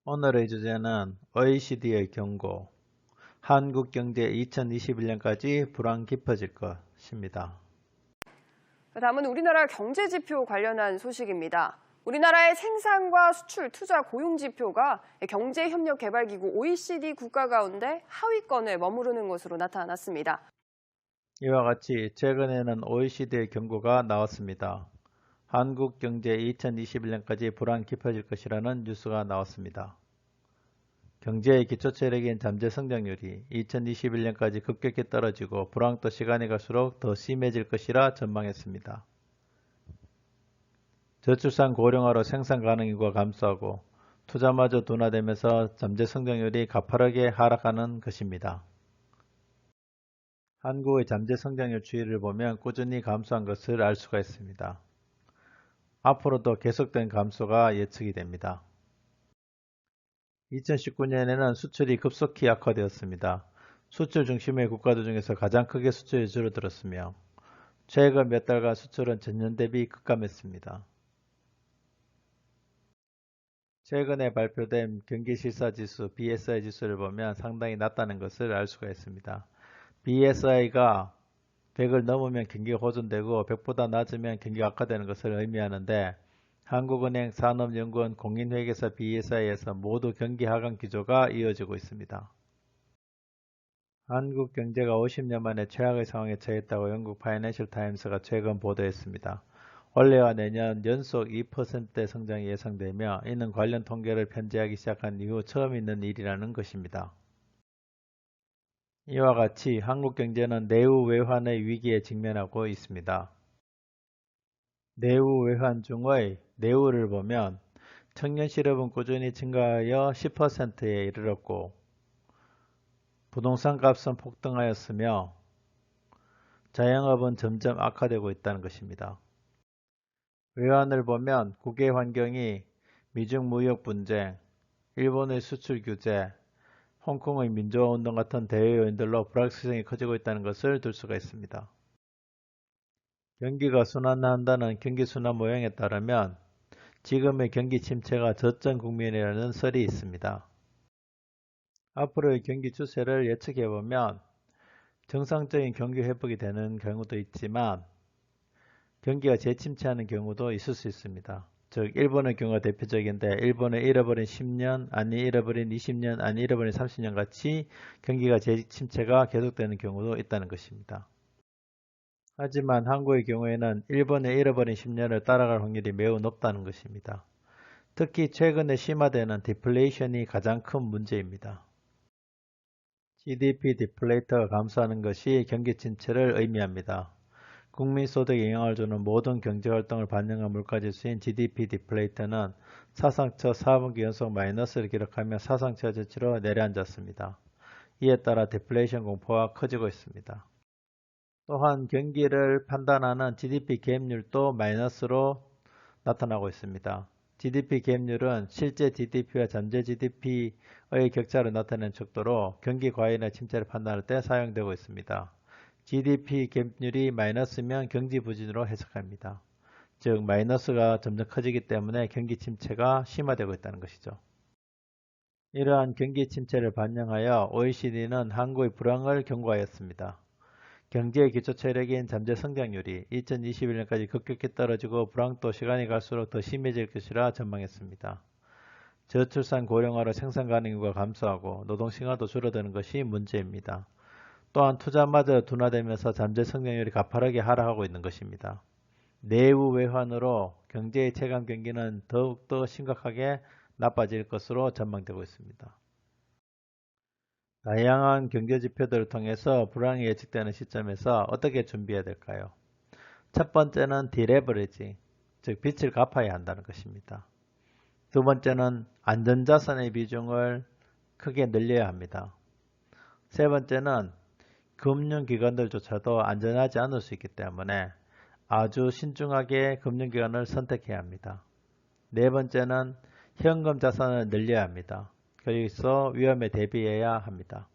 오늘의 주제는 OECD의 경고, 한국 경제 2021년까지 불황 깊어질 것입니다. 다음은 우리나라 경제지표 관련한 소식입니다. 우리나라의 생산과 수출, 투자, 고용지표가 경제협력개발기구 OECD 국가 가운데 하위권에 머무르는 것으로 나타났습니다. 이와 같이 최근에는 OECD의 경고가 나왔습니다. 한국 경제 2021년까지 불황 깊어질 것이라는 뉴스가 나왔습니다. 경제의 기초체력인 잠재 성장률이 2021년까지 급격히 떨어지고 불황도 시간이 갈수록 더 심해질 것이라 전망했습니다. 저출산 고령화로 생산 가능 인구가 감소하고 투자마저 둔화되면서 잠재 성장률이 가파르게 하락하는 것입니다. 한국의 잠재 성장률 추이를 보면 꾸준히 감소한 것을 알 수가 있습니다. 앞으로도 계속된 감소가 예측이 됩니다. 2019년에는 수출이 급속히 악화되었습니다. 수출 중심의 국가들 중에서 가장 크게 수출이 줄어들었으며 최근 몇 달간 수출은 전년 대비 급감했습니다. 최근에 발표된 경기실사지수 BSI 지수를 보면 상당히 낮다는 것을 알 수가 있습니다. BSI가 100을 넘으면 경기가 호전되고 100보다 낮으면 경기가 악화되는 것을 의미하는데 한국은행, 산업연구원, 공인회계사 BSI에서 모두 경기 하강 기조가 이어지고 있습니다. 한국 경제가 50년 만에 최악의 상황에 처했다고 영국 파이낸셜 타임스가 최근 보도했습니다. 올해와 내년 연속 2%대 성장이 예상되며 이는 관련 통계를 편제하기 시작한 이후 처음 있는 일이라는 것입니다. 이와 같이 한국 경제는 내후 외환의 위기에 직면하고 있습니다. 내후 외환 중의 내후를 보면 청년 실업은 꾸준히 증가하여 10%에 이르렀고 부동산 값은 폭등하였으며 자영업은 점점 악화되고 있다는 것입니다. 외환을 보면 국외 환경이 미중 무역 분쟁, 일본의 수출 규제, 홍콩의 민주화 운동 같은 대외 요인들로 불확실성이 커지고 있다는 것을 들 수가 있습니다. 경기가 순환한다는 경기 순환 모형에 따르면 지금의 경기 침체가 저점 국면이라는 설이 있습니다. 앞으로의 경기 추세를 예측해보면 정상적인 경기 회복이 되는 경우도 있지만 경기가 재침체하는 경우도 있을 수 있습니다. 즉 일본의 경우가 대표적인데 일본의 잃어버린 10년, 아니 잃어버린 20년, 아니 잃어버린 30년 같이 경기가 재침체가 계속되는 경우도 있다는 것입니다. 하지만 한국의 경우에는 일본의 잃어버린 10년을 따라갈 확률이 매우 높다는 것입니다. 특히 최근에 심화되는 디플레이션이 가장 큰 문제입니다. GDP 디플레이터가 감소하는 것이 경기 침체를 의미합니다. 국민소득에 영향을 주는 모든 경제활동을 반영한 물가지수인 GDP 디플레이터는 사상 첫 4분기 연속 마이너스를 기록하며 사상 최저치로 내려앉았습니다. 이에 따라 디플레이션 공포가 커지고 있습니다. 또한 경기를 판단하는 GDP 개입률도 마이너스로 나타나고 있습니다. GDP 개입률은 실제 GDP와 잠재 GDP의 격차를 나타내는 척도로 경기 과잉이나 침체를 판단할 때 사용되고 있습니다. GDP 개입률이 마이너스면 경기 부진으로 해석합니다. 즉 마이너스가 점점 커지기 때문에 경기 침체가 심화되고 있다는 것이죠. 이러한 경기 침체를 반영하여 OECD는 한국의 불황을 경고하였습니다. 경제의 기초 체력인 잠재 성장률이 2021년까지 급격히 떨어지고 불황도 시간이 갈수록 더 심해질 것이라 전망했습니다. 저출산 고령화로 생산 가능 인구가 감소하고 노동 시간도 줄어드는 것이 문제입니다. 또한 투자마저 둔화되면서 잠재 성장률이 가파르게 하락하고 있는 것입니다. 내후 외환으로 경제의 체감 경기는 더욱더 심각하게 나빠질 것으로 전망되고 있습니다. 다양한 경제지표들을 통해서 불황이 예측되는 시점에서 어떻게 준비해야 될까요? 첫 번째는 디레버리지, 즉 빚을 갚아야 한다는 것입니다. 두 번째는 안전자산의 비중을 크게 늘려야 합니다. 세 번째는 금융기관들조차도 안전하지 않을 수 있기 때문에 아주 신중하게 금융기관을 선택해야 합니다. 네 번째는 현금 자산을 늘려야 합니다. 그래서 위험에 대비해야 합니다.